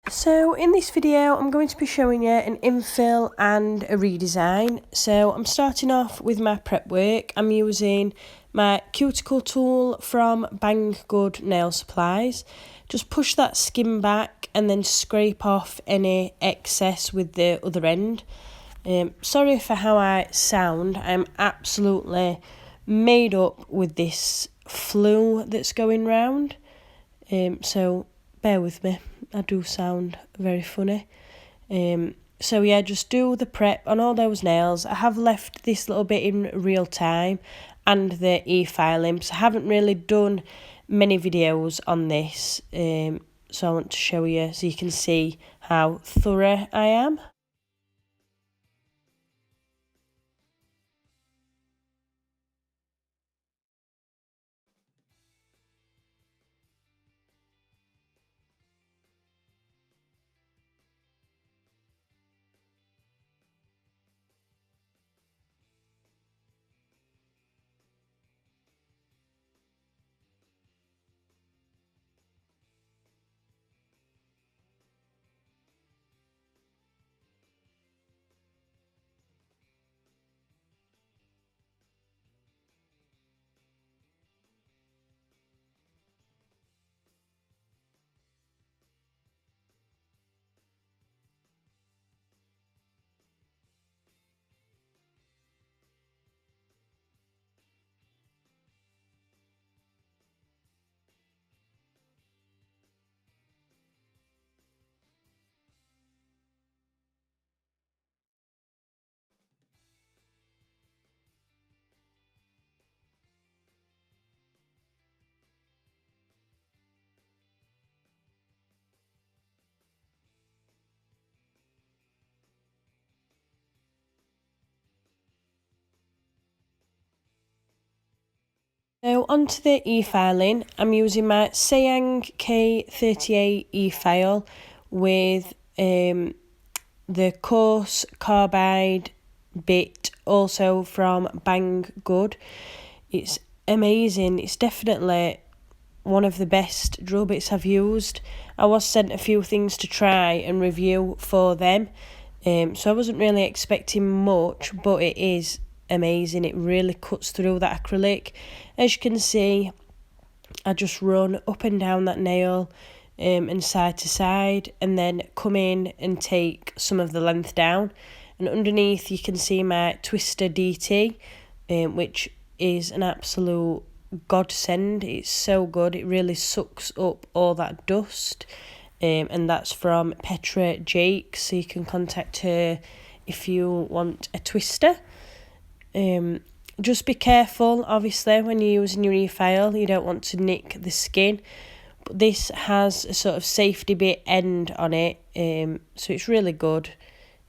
So in this video I'm going to be showing you an infill and a redesign. So I'm starting off with my prep work. I'm using my Cuticle tool from Bang Good Nail Supplies. Just push that skin back and then scrape off any excess with the other end. Sorry for how I sound. I'm absolutely made up with this flu that's going round. So bear with me. I do sound very funny. So yeah, just do the prep on all those nails. I have left this little bit in real time and the e-filing. So I haven't really done many videos on this. So I want to show you so you can see how thorough I am. So onto the e-filing, I'm using my Saeyang K38 e-file with the coarse carbide bit, also from Bang Good. It's amazing. It's definitely one of the best drill bits I've used. I was sent a few things to try and review for them, so I wasn't really expecting much, but it is amazing. It really cuts through that acrylic. As you can see, I just run up and down that nail and side to side, and then come in and take some of the length down. And underneath you can see my Twister DT, which is an absolute godsend. It's so good. It really sucks up all that dust. And that's from Petra Jake, so you can contact her if you want a twister. Just be careful, obviously, when you're using your e-file. You don't want to nick the skin. But this has a sort of safety bit end on it, so it's really good.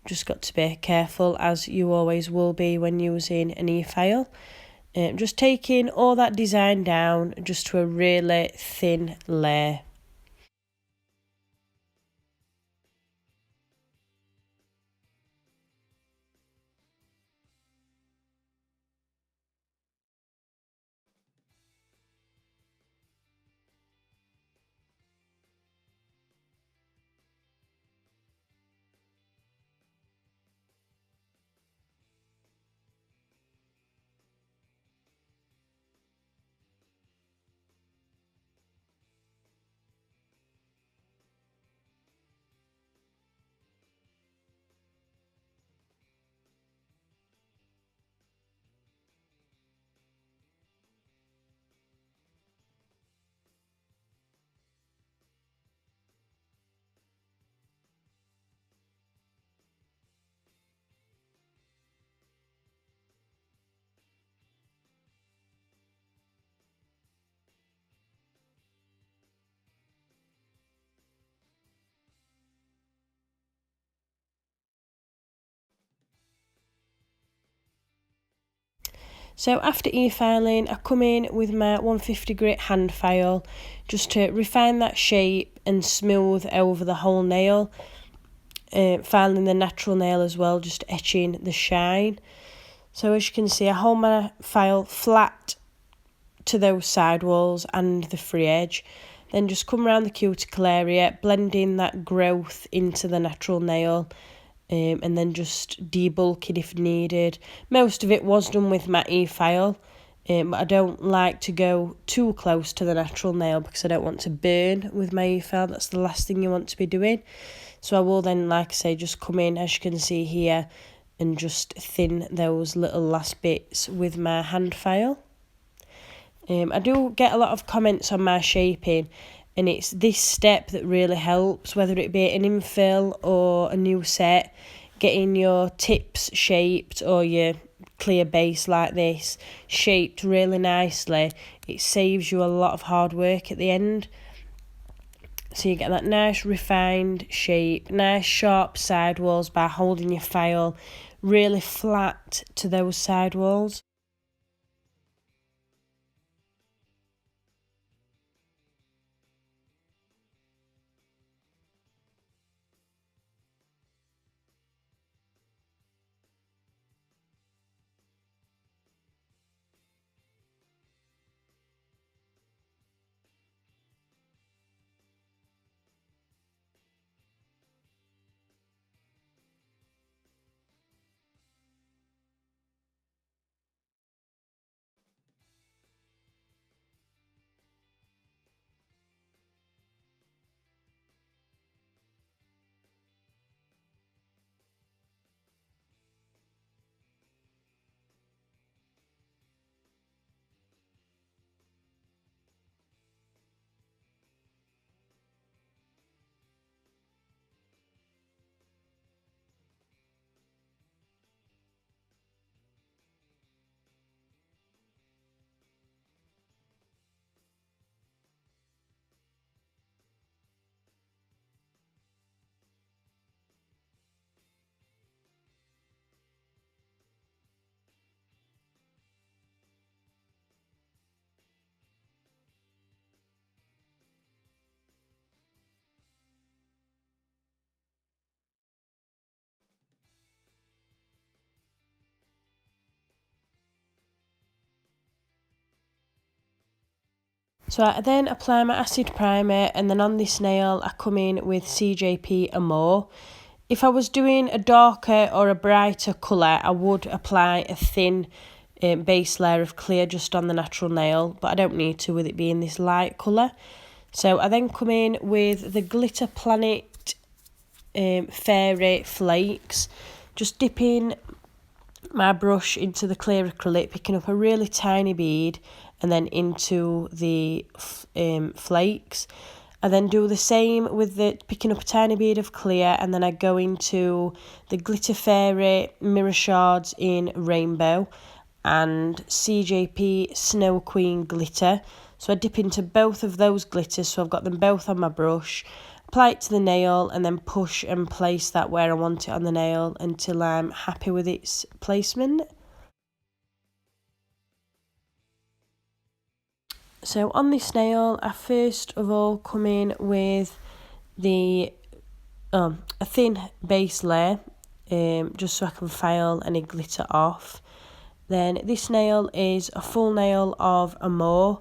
Just got to be careful, as you always will be when using an e-file. Just taking all that design down just to a really thin layer. So after e-filing, I come in with my 150 grit hand file just to refine that shape and smooth over the whole nail. Filing the natural nail as well, just etching the shine. So as you can see, I hold my file flat to those side walls and the free edge. Then just come around the cuticle area, blending that growth into the natural nail, and then just debulking if needed. Most of it was done with my e-file, but I don't like to go too close to the natural nail because I don't want to burn with my e-file. That's the last thing you want to be doing. So I will then, like I say, just come in, as you can see here, and just thin those little last bits with my hand file. I do get a lot of comments on my shaping, and it's this step that really helps, whether it be an infill or a new set, getting your tips shaped or your clear base like this shaped really nicely. It saves you a lot of hard work at the end. So you get that nice refined shape, nice sharp sidewalls by holding your file really flat to those sidewalls. So I then apply my acid primer, and then on this nail I come in with CJP Amor. If I was doing a darker or a brighter colour, I would apply a thin base layer of clear just on the natural nail, but I don't need to with it being this light colour. So I then come in with the Glitter Planet Fairy Flakes, just dipping my brush into the clear acrylic, picking up a really tiny bead and then into the flakes. I then do the same with the picking up a tiny bead of clear, and then I go into the Glitter Fairy Mirror Shards in Rainbow and CJP Snow Queen Glitter. So I dip into both of those glitters, so I've got them both on my brush, apply it to the nail, and then push and place that where I want it on the nail until I'm happy with its placement. So on this nail, I first of all come in with the a thin base layer, just so I can file any glitter off. Then this nail is a full nail of Amor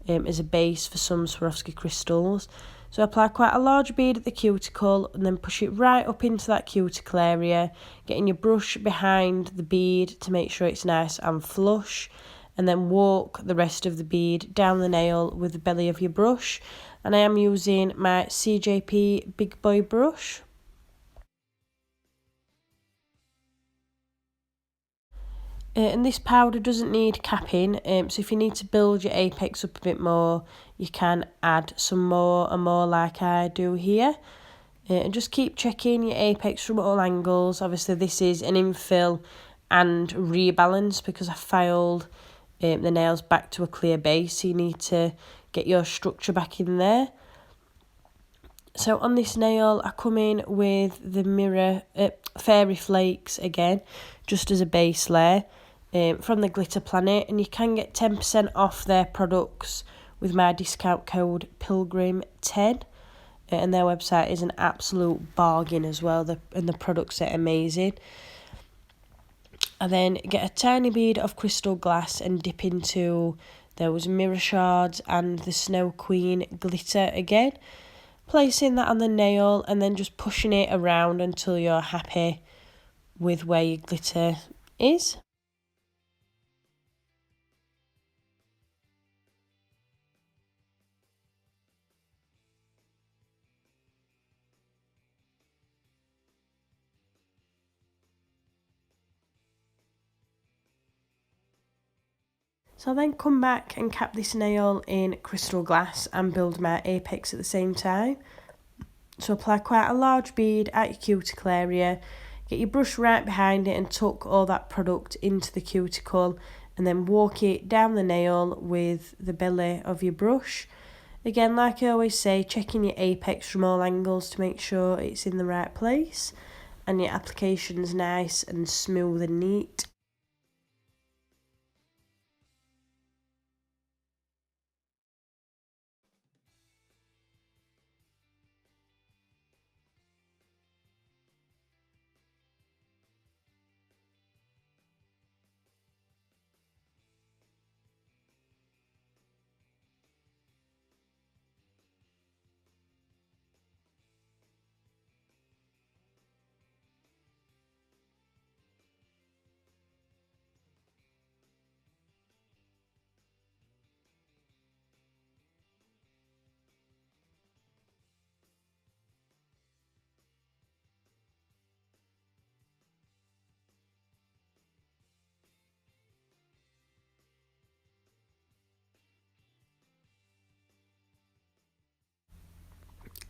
as a base for some Swarovski crystals. So I apply quite a large bead at the cuticle and then push it right up into that cuticle area, getting your brush behind the bead to make sure it's nice and flush, and then walk the rest of the bead down the nail with the belly of your brush. And I am using my CJP Big Boy brush. And this powder doesn't need capping, so if you need to build your apex up a bit more, you can add some more and more like I do here. And just keep checking your apex from all angles. Obviously this is an infill and rebalance because I filed the nails back to a clear base, so you need to get your structure back in there. So on this nail, I come in with the mirror fairy flakes again, just as a base layer from the Glitter Planet, and you can get 10% off their products with my discount code Pilgrim10, and their website is an absolute bargain as well, and the products are amazing. I then get a tiny bead of crystal glass and dip into those mirror shards and the Snow Queen glitter again. Placing that on the nail and then just pushing it around until you're happy with where your glitter is. So I'll then come back and cap this nail in crystal glass and build my apex at the same time. So apply quite a large bead at your cuticle area, get your brush right behind it and tuck all that product into the cuticle, and then walk it down the nail with the belly of your brush. Again, like I always say, checking your apex from all angles to make sure it's in the right place and your application's nice and smooth and neat.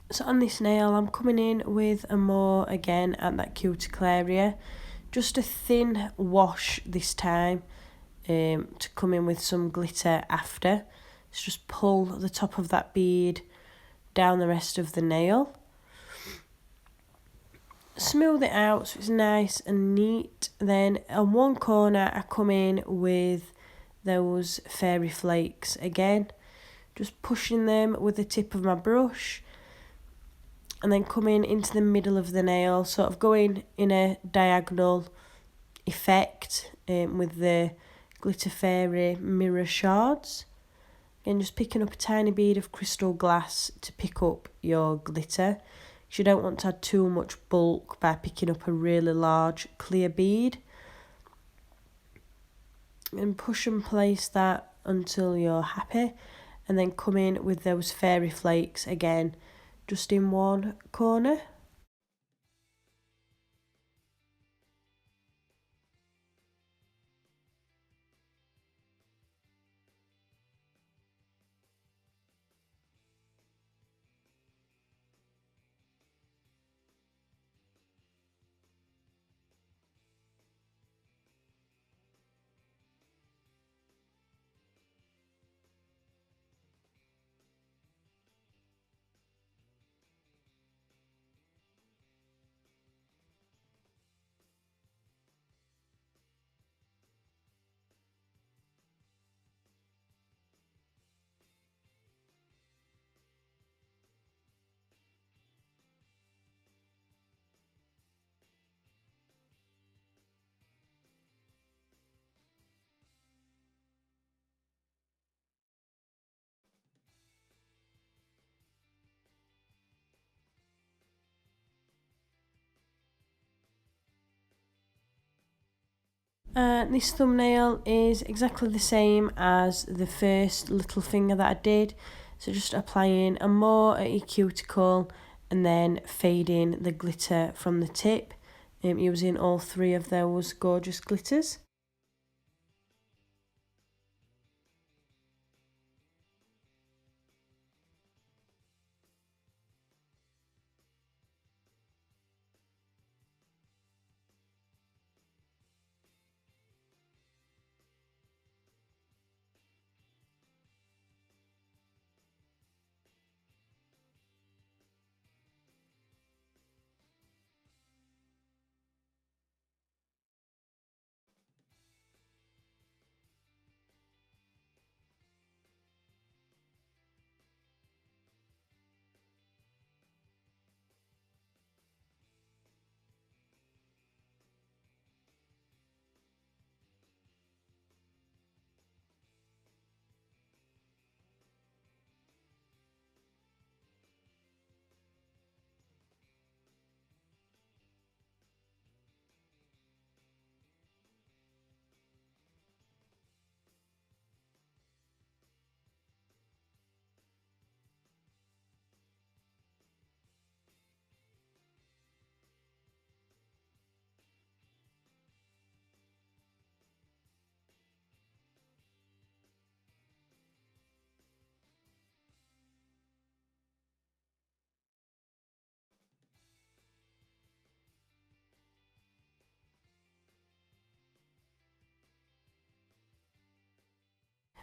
So on this nail, I'm coming in with amor again at that cuticle area. Just a thin wash this time to come in with some glitter after. So just pull the top of that bead down the rest of the nail. Smooth it out so it's nice and neat. Then on one corner I come in with those fairy flakes again. Just pushing them with the tip of my brush. And then coming into the middle of the nail, sort of going in a diagonal effect with the glitter fairy mirror shards. Again, just picking up a tiny bead of crystal glass to pick up your glitter. You don't want to add too much bulk by picking up a really large clear bead. And push and place that until you're happy. And then come in with those fairy flakes again, just in one corner. This thumbnail is exactly the same as the first little finger that I did. So just applying amor at your cuticle and then fading the glitter from the tip, using all three of those gorgeous glitters.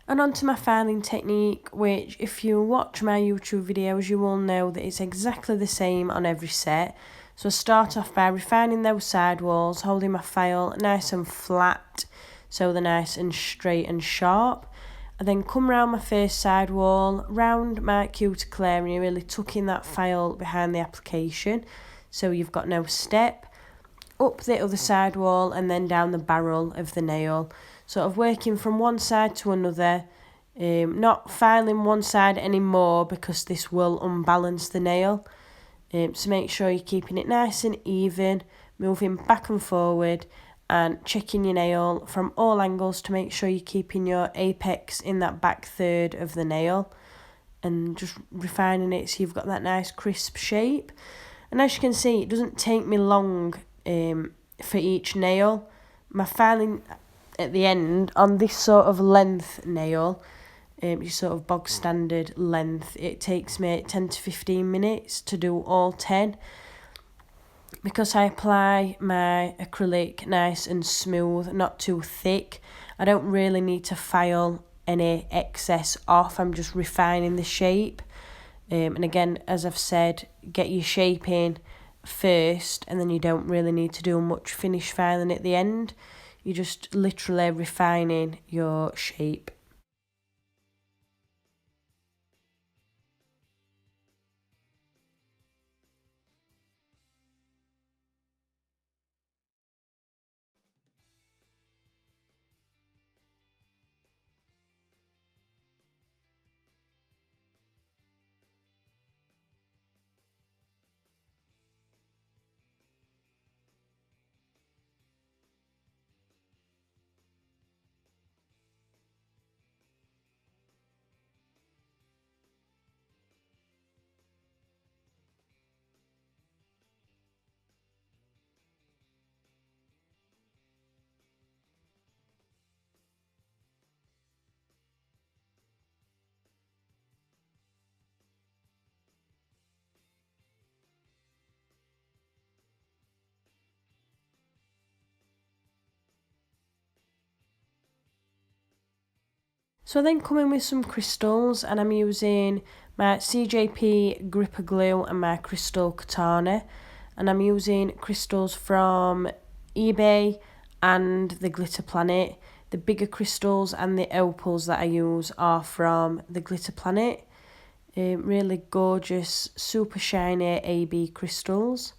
And onto my filing technique, which if you watch my YouTube videos, you will know that it's exactly the same on every set. So I start off by refining those side walls, holding my file nice and flat, so they're nice and straight and sharp. I then come round my first side wall, round my cuticle area, really tucking that file behind the application, so you've got no step, up the other side wall and then down the barrel of the nail, sort of working from one side to another, not filing one side anymore because this will unbalance the nail. So make sure you're keeping it nice and even, moving back and forward and checking your nail from all angles to make sure you're keeping your apex in that back third of the nail and just refining it so you've got that nice crisp shape. And as you can see, it doesn't take me long for each nail. My filing at the end on this sort of length nail, your sort of bog standard length, it takes me 10 to 15 minutes to do all 10. Because I apply my acrylic nice and smooth, not too thick, I don't really need to file any excess off. I'm just refining the shape. And again, as I've said, get your shape in first and then you don't really need to do much finish filing at the end. You're just literally refining your shape. So I then come in with some crystals and I'm using my CJP gripper glue and my crystal katana, and I'm using crystals from eBay and the Glitter Planet. The bigger crystals and the opals that I use are from the Glitter Planet. Really gorgeous, super shiny AB crystals.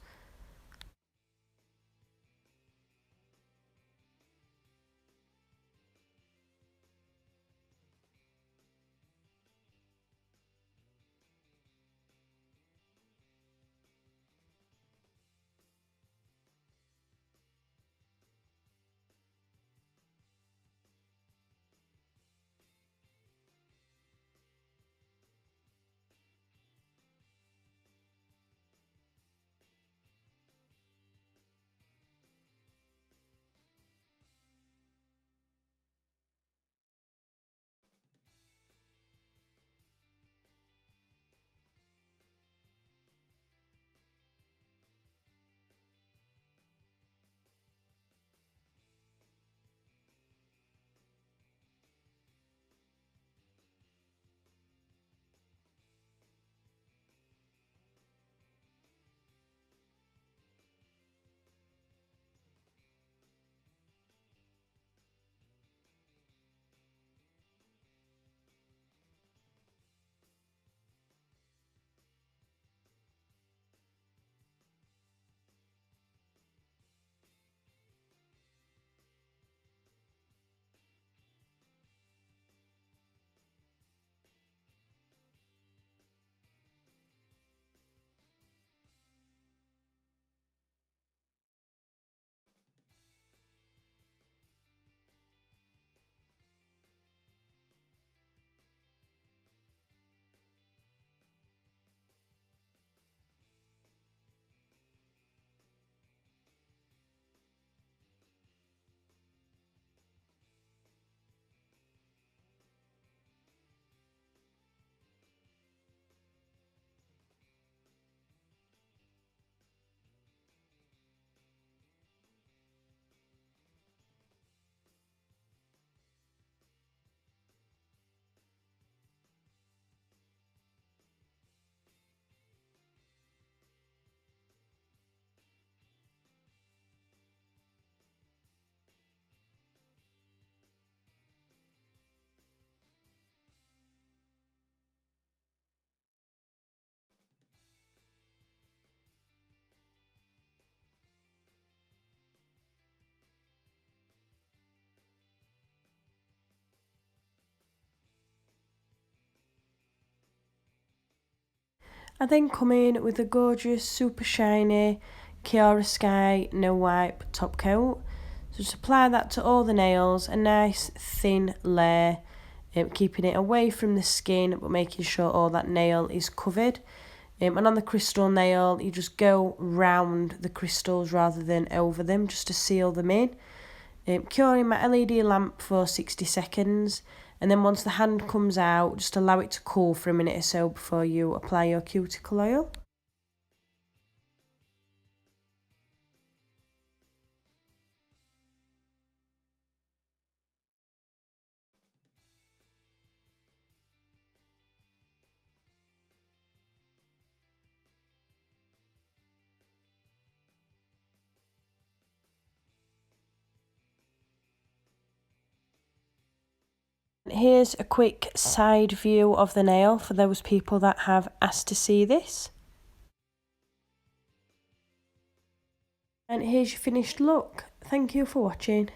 I then come in with a gorgeous, super shiny Kiara Sky No Wipe top coat. So just apply that to all the nails, a nice thin layer, keeping it away from the skin but making sure all that nail is covered. And on the crystal nail, you just go round the crystals rather than over them just to seal them in. Curing my LED lamp for 60 seconds, and then once the hand comes out, just allow it to cool for a minute or so before you apply your cuticle oil. Here's a quick side view of the nail for those people that have asked to see this. And here's your finished look. Thank you for watching.